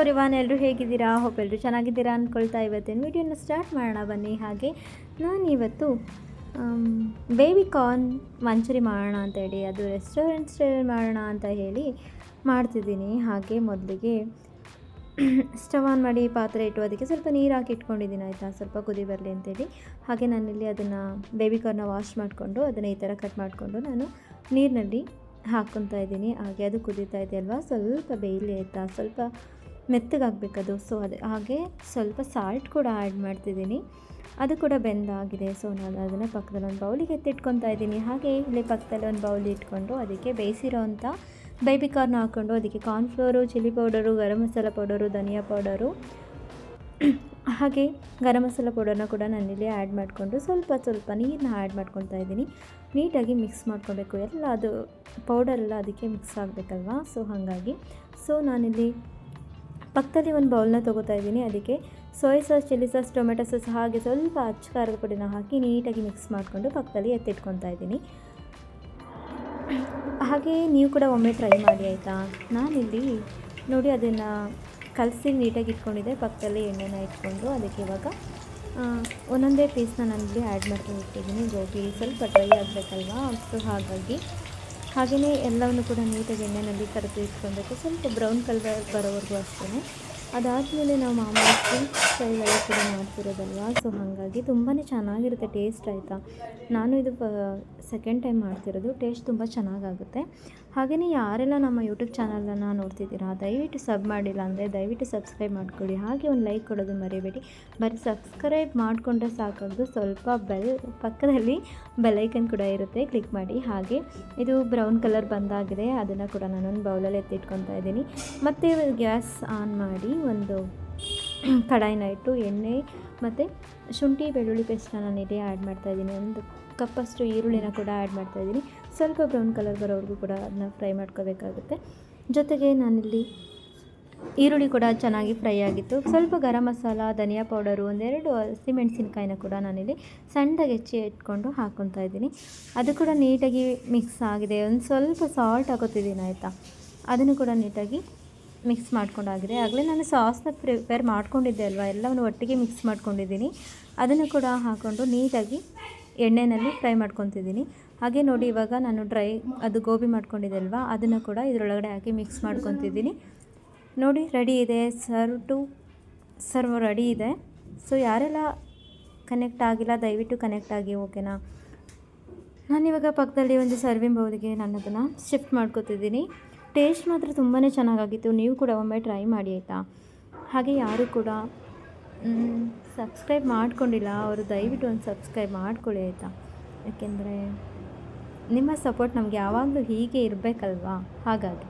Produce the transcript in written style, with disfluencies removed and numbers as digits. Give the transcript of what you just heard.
Everyone, ಎಲ್ಲರೂ ಹೇಗಿದ್ದೀರಾ? Hope ಎಲ್ಲರೂ ಚೆನ್ನಾಗಿದ್ದೀರಾ ಅಂದ್ಕೊಳ್ತಾ ಇವತ್ತಿನ ವೀಡಿಯೋನ ಸ್ಟಾರ್ಟ್ ಮಾಡೋಣ ಬನ್ನಿ. ಹಾಗೆ ನಾನಿವತ್ತು ಬೇಬಿ ಕಾರ್ನ್ ಮಂಚೂರಿ ಮಾಡೋಣ ಅಂತೇಳಿ, ಅದು ರೆಸ್ಟೋರೆಂಟ್ ಸ್ಟೈಲ್ ಮಾಡೋಣ ಅಂತ ಹೇಳಿ ಮಾಡ್ತಿದ್ದೀನಿ. ಹಾಗೆ ಮೊದಲಿಗೆ ಸ್ಟವ್ ಆನ್ ಮಾಡಿ ಪಾತ್ರೆ ಇಟ್ಟು ಅದಕ್ಕೆ ಸ್ವಲ್ಪ ನೀರು ಹಾಕಿ ಇಟ್ಕೊಂಡಿದ್ದೀನಿ ಆಯಿತಾ, ಸ್ವಲ್ಪ ಕುದಿ ಬರಲಿ ಅಂತೇಳಿ. ಹಾಗೆ ನಾನಿಲ್ಲಿ ಅದನ್ನು ಬೇಬಿ ಕಾರ್ನ ವಾಶ್ ಮಾಡಿಕೊಂಡು ಅದನ್ನು ಈ ಥರ ಕಟ್ ಮಾಡಿಕೊಂಡು ನಾನು ನೀರಿನಲ್ಲಿ ಹಾಕ್ಕೊತಾ ಇದ್ದೀನಿ. ಹಾಗೆ ಅದು ಕುದೀತಾ ಇದೆ ಅಲ್ವಾ, ಸ್ವಲ್ಪ ಬೇಯಲಿ ಆಯಿತಾ, ಸ್ವಲ್ಪ ಮೆತ್ತಗಾಗಬೇಕದು. ಸೊ ಹಾಗೆ ಸ್ವಲ್ಪ ಸಾಲ್ಟ್ ಕೂಡ ಆ್ಯಡ್ ಮಾಡ್ತಿದ್ದೀನಿ, ಅದು ಕೂಡ ಬೆಂದಾಗಿದೆ. ಸೊ ನಾನು ಅದನ್ನು ಪಕ್ಕದಲ್ಲಿ ಒಂದು ಬೌಲಿಗೆ ಎತ್ತಿಟ್ಕೊತಾ ಇದ್ದೀನಿ. ಹಾಗೆ ಇಲ್ಲಿ ಪಕ್ಕದಲ್ಲಿ ಒಂದು ಬೌಲ್ ಇಟ್ಕೊಂಡು ಅದಕ್ಕೆ ಬೇಯಿಸಿರೋ ಅಂಥ ಬೇಬಿ ಕಾರ್ನ್ ಹಾಕ್ಕೊಂಡು ಅದಕ್ಕೆ cornflour, chilli powder, garam masala powder, ಧನಿಯಾ ಪೌಡರು ಹಾಗೆ ಗರಂ ಮಸಾಲ ಪೌಡರ್ನ ಕೂಡ ನಾನಿಲ್ಲಿ ಆ್ಯಡ್ ಮಾಡಿಕೊಂಡು ಸ್ವಲ್ಪ ನೀರನ್ನ ಆ್ಯಡ್ ಮಾಡ್ಕೊತಾ ಇದ್ದೀನಿ. ನೀಟಾಗಿ ಮಿಕ್ಸ್ ಮಾಡ್ಕೊಬೇಕು, ಎಲ್ಲ ಅದು ಪೌಡರೆಲ್ಲ ಅದಕ್ಕೆ ಮಿಕ್ಸ್ ಆಗಬೇಕಲ್ವಾ. ಸೊ ಹಾಗಾಗಿ ನಾನಿಲ್ಲಿ ಪಕ್ಕದಲ್ಲಿ ಒಂದು ಬೌಲ್ನ ತೊಗೋತಾ ಇದ್ದೀನಿ. ಅದಕ್ಕೆ soya sauce, chilli sauce, tomato sauce ಹಾಗೆ ಸ್ವಲ್ಪ ಅಚ್ಚ ಖಾರದ ಪುಡಿನ ಹಾಕಿ ನೀಟಾಗಿ ಮಿಕ್ಸ್ ಮಾಡಿಕೊಂಡು ಪಕ್ಕದಲ್ಲಿ ಎತ್ತಿಟ್ಕೊತಾ ಇದ್ದೀನಿ. ಹಾಗೆ ನೀವು ಕೂಡ ಒಮ್ಮೆ ಟ್ರೈ ಮಾಡಿ ಆಯಿತಾ. ನಾನಿಲ್ಲಿ ನೋಡಿ ಅದನ್ನು ಕಲಸಿ ನೀಟಾಗಿ ಇಟ್ಕೊಂಡಿದ್ದೆ, ಪಕ್ಕದಲ್ಲಿ ಎಣ್ಣೆನ ಇಟ್ಕೊಂಡು ಅದಕ್ಕೆ ಇವಾಗ ಒಂದೊಂದೇ ಪೀಸ್ನ ನಾನಿಲ್ಲಿ ಆ್ಯಡ್ ಮಾಡ್ಕೊಂಡು ಇಟ್ಟಿದ್ದೀನಿ. ಗೋಬಿ ಸ್ವಲ್ಪ ಡ್ರೈ ಆಗಬೇಕಲ್ವಾ, ಸೊ ಹಾಗೆಯೇ ಎಲ್ಲವನ್ನು ಕೂಡ ನೀಟಾಗಿ ಎಣ್ಣೆಯಲ್ಲಿ ಕರೆದು ಇಟ್ಕೊಬೇಕು, ಸ್ವಲ್ಪ ಬ್ರೌನ್ ಕಲರ್ ಬರೋವರೆಗೂ ಅಷ್ಟೇ. ಅದಾದಮೇಲೆ ನಾವು ಮಾಮೂಲಿ ಸ್ವೀಟ್ ಸ್ಟೈಲೆಲ್ಲ ಕೂಡ ಮಾಡ್ತಿರೋದಲ್ವಾ, ಸೊ ಹಾಗಾಗಿ ತುಂಬಾ ಚೆನ್ನಾಗಿರುತ್ತೆ ಟೇಸ್ಟ್ ಆಯಿತಾ. ನಾನು ಇದು ಸೆಕೆಂಡ್ ಟೈಮ್ ಮಾಡ್ತಿರೋದು, ಟೇಸ್ಟ್ ತುಂಬ ಚೆನ್ನಾಗಾಗುತ್ತೆ. ಹಾಗೆಯೇ ಯಾರೆಲ್ಲ ನಮ್ಮ ಯೂಟ್ಯೂಬ್ ಚಾನಲನ್ನು ನೋಡ್ತಿದ್ದೀರಾ ದಯವಿಟ್ಟು ಸಬ್ ಮಾಡಿಲ್ಲ ಅಂದರೆ ದಯವಿಟ್ಟು ಸಬ್ಸ್ಕ್ರೈಬ್ ಮಾಡಿಕೊಡಿ. ಹಾಗೆ ಒಂದು ಲೈಕ್ ಕೊಡೋದು ಮರಿಬೇಡಿ. ಬರೀ ಸಬ್ಸ್ಕ್ರೈಬ್ ಮಾಡಿಕೊಂಡ್ರೆ ಸಾಕಾಗೋದು, ಸ್ವಲ್ಪ ಪಕ್ಕದಲ್ಲಿ ಬೆಲ್ಲೈಕನ್ ಕೂಡ ಇರುತ್ತೆ, ಕ್ಲಿಕ್ ಮಾಡಿ. ಹಾಗೆ ಇದು ಬ್ರೌನ್ ಕಲರ್ ಬಂದಾಗಿದೆ, ಅದನ್ನು ಕೂಡ ನಾನೊಂದು ಬೌಲಲ್ಲಿ ಎತ್ತಿಟ್ಕೊತಾ ಇದ್ದೀನಿ. ಮತ್ತು ಗ್ಯಾಸ್ ಆನ್ ಮಾಡಿ ಒಂದು ಕಡಾಯಿನ ಇಟ್ಟು ಎಣ್ಣೆ ಮತ್ತು ಶುಂಠಿ ಬೆಳ್ಳುಳ್ಳಿ ಪೇಸ್ಟನ್ನ ನಾನಿಲ್ಲಿ ಆ್ಯಡ್ ಮಾಡ್ತಾಯಿದ್ದೀನಿ. ಒಂದು ಕಪ್ಪಷ್ಟು ಈರುಳ್ಳಿನ ಕೂಡ ಆ್ಯಡ್ ಮಾಡ್ತಾಯಿದ್ದೀನಿ. ಸ್ವಲ್ಪ ಬ್ರೌನ್ ಕಲರ್ ಬರೋವರೆಗೂ ಕೂಡ ಅದನ್ನ ಫ್ರೈ ಮಾಡ್ಕೋಬೇಕಾಗುತ್ತೆ. ಜೊತೆಗೆ ನಾನಿಲ್ಲಿ ಈರುಳ್ಳಿ ಕೂಡ ಚೆನ್ನಾಗಿ ಫ್ರೈ ಆಗಿತ್ತು. ಸ್ವಲ್ಪ ಗರಂ ಮಸಾಲ, ಧನಿಯಾ ಪೌಡರು, ಒಂದೆರಡು ಹಸಿಮೆಣಸಿನ್ಕಾಯಿನ ಕೂಡ ನಾನಿಲ್ಲಿ ಸಣ್ಣದಾಗಿ ಹೆಚ್ಚಿ ಇಟ್ಕೊಂಡು ಹಾಕ್ಕೊತಾ ಇದ್ದೀನಿ. ಅದು ಕೂಡ ನೀಟಾಗಿ ಮಿಕ್ಸ್ ಆಗಿದೆ. ಒಂದು ಸ್ವಲ್ಪ ಸಾಲ್ಟ್ ಹಾಕೋತಿದ್ದೀನಿ ಆಯಿತಾ, ಅದನ್ನು ಕೂಡ ನೀಟಾಗಿ ಮಿಕ್ಸ್ ಮಾಡ್ಕೊಂಡಾಗಿದೆ. ಆಗಲೇ ನಾನು ಸಾಸ್ನ ಪ್ರಿಪೇರ್ ಮಾಡ್ಕೊಂಡಿದ್ದೆ ಅಲ್ವಾ, ಎಲ್ಲವನ್ನು ಒಟ್ಟಿಗೆ ಮಿಕ್ಸ್ ಮಾಡ್ಕೊಂಡಿದ್ದೀನಿ. ಅದನ್ನು ಕೂಡ ಹಾಕ್ಕೊಂಡು ನೀಟಾಗಿ ಎಣ್ಣೆಯಲ್ಲಿ ಫ್ರೈ ಮಾಡ್ಕೊತಿದ್ದೀನಿ. ಹಾಗೆ ನೋಡಿ ಇವಾಗ ನಾನು ಅದು ಗೋಬಿ ಮಾಡ್ಕೊಂಡಿದ್ದೆ ಅಲ್ವಾ, ಅದನ್ನು ಕೂಡ ಇದರೊಳಗಡೆ ಹಾಕಿ ಮಿಕ್ಸ್ ಮಾಡ್ಕೊತಿದ್ದೀನಿ. ನೋಡಿ ರೆಡಿ ಇದೆ, ಸರ್ವ್ ರೆಡಿ ಇದೆ. ಸೊ ಯಾರೆಲ್ಲ ಕನೆಕ್ಟ್ ಆಗಿಲ್ಲ ದಯವಿಟ್ಟು ಕನೆಕ್ಟ್ ಆಗಿ, ಓಕೆನಾ. ನಾನಿವಾಗ ಪಕ್ಕದಲ್ಲಿ ಒಂದು ಸರ್ವಿಂಗ್ ಬೌಲಿಗೆ ನಾನು ಅದನ್ನು ಶಿಫ್ಟ್ ಮಾಡ್ಕೊತಿದ್ದೀನಿ. ಟೇಸ್ಟ್ ಮಾತ್ರ ತುಂಬಾ ಚೆನ್ನಾಗಾಗಿತ್ತು, ನೀವು ಕೂಡ ಒಮ್ಮೆ ಟ್ರೈ ಮಾಡಿ ಆಯಿತಾ. ಹಾಗೆ ಯಾರು ಕೂಡ ಸಬ್ಸ್ಕ್ರೈಬ್ ಮಾಡ್ಕೊಂಡಿಲ್ಲ ಅವರು ದಯವಿಟ್ಟು ಒಂದು ಸಬ್ಸ್ಕ್ರೈಬ್ ಮಾಡ್ಕೊಳ್ಳಿ ಆಯಿತಾ, ಯಾಕೆಂದರೆ ನಿಮ್ಮ ಸಪೋರ್ಟ್ ನಮಗೆ ಯಾವಾಗಲೂ ಹೀಗೆ ಇರಬೇಕಲ್ವಾ, ಹಾಗಾಗಿ